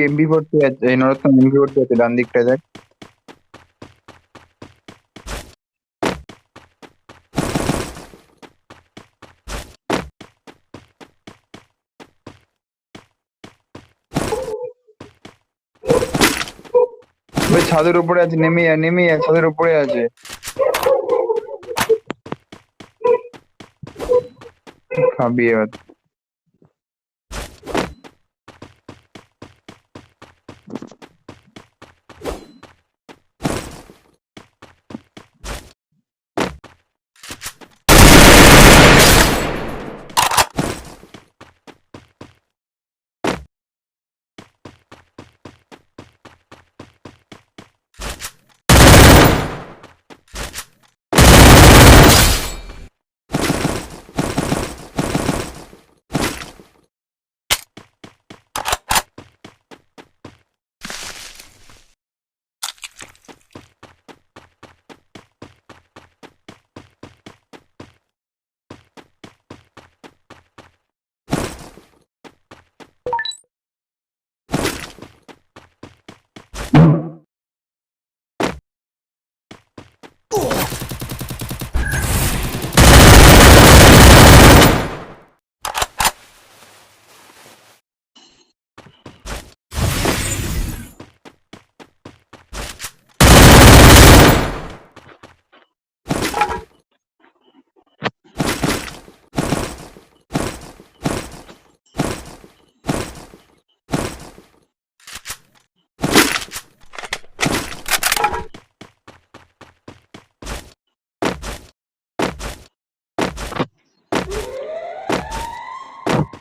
MB 40 আছে, এই নরত্তম MB 40 আছে ডান দিকটা দেখ। ওই ছাদের উপরে আছে, নেমে আয়, ছাদের উপরে আছে। খাবি এবার।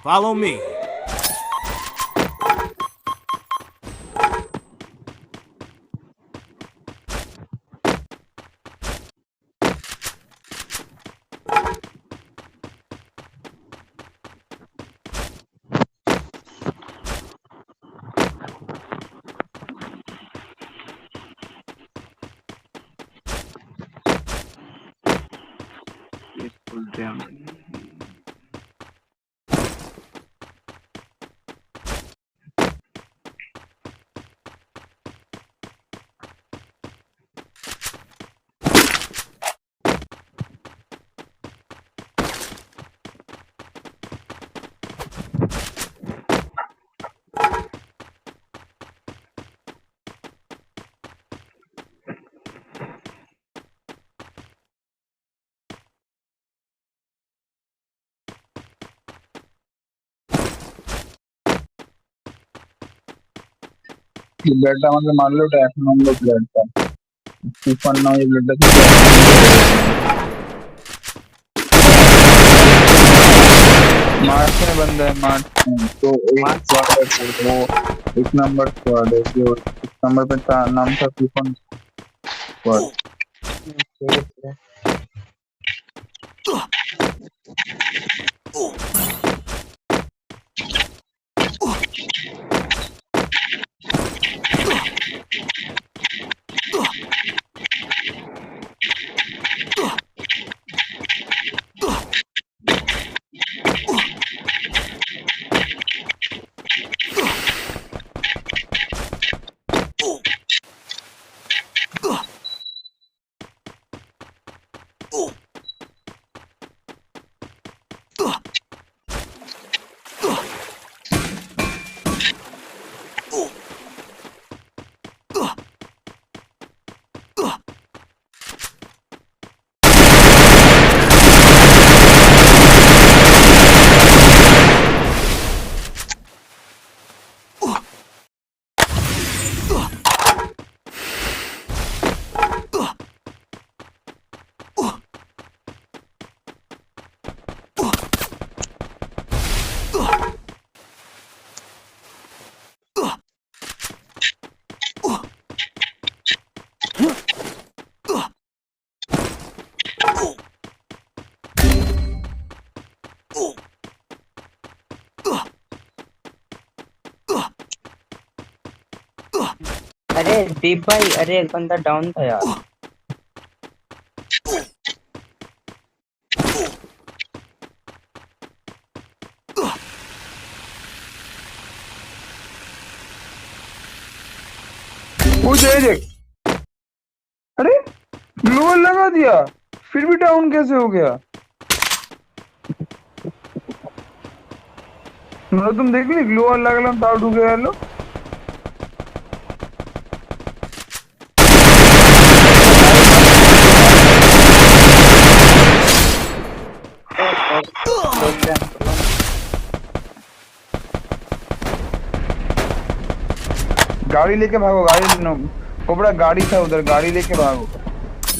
Follow me. প্লেয়ারটা আমাকে মারলো, ওটা 1 নম্বর প্লেয়ারটা। তুফান নামে এই প্লেয়ারটা ছিল, मार्च में बंदा है, मार्च में। तो एक स्क्वाड है, तो वो 1 नंबर स्क्वाड है, जो 1 नंबर पे नाम था तूफान स्क्वाड। अरे दीप भाई, अरे एक बंदा डाउन था यार। वो देख। अरे ग्लोअर लगा दिया, फिर भी डाउन कैसे हो गया? मतलब तुम देख ली ग्लोअर লাগলাম তাও ঢুকে গেল। गाड़ी लेके भागो, कोबरा गाड़ी था उधर, गाड़ी लेके भागो।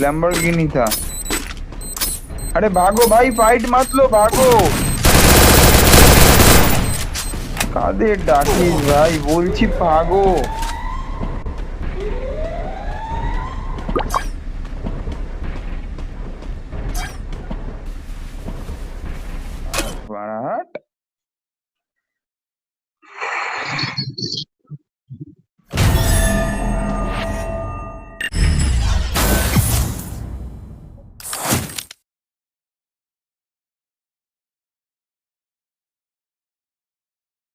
लैम्बोर्गिनी था। अरे भागो भाई, फाइट मत लो, भागो। কাদের ডাকিস ভাই, বলছি ভাগো।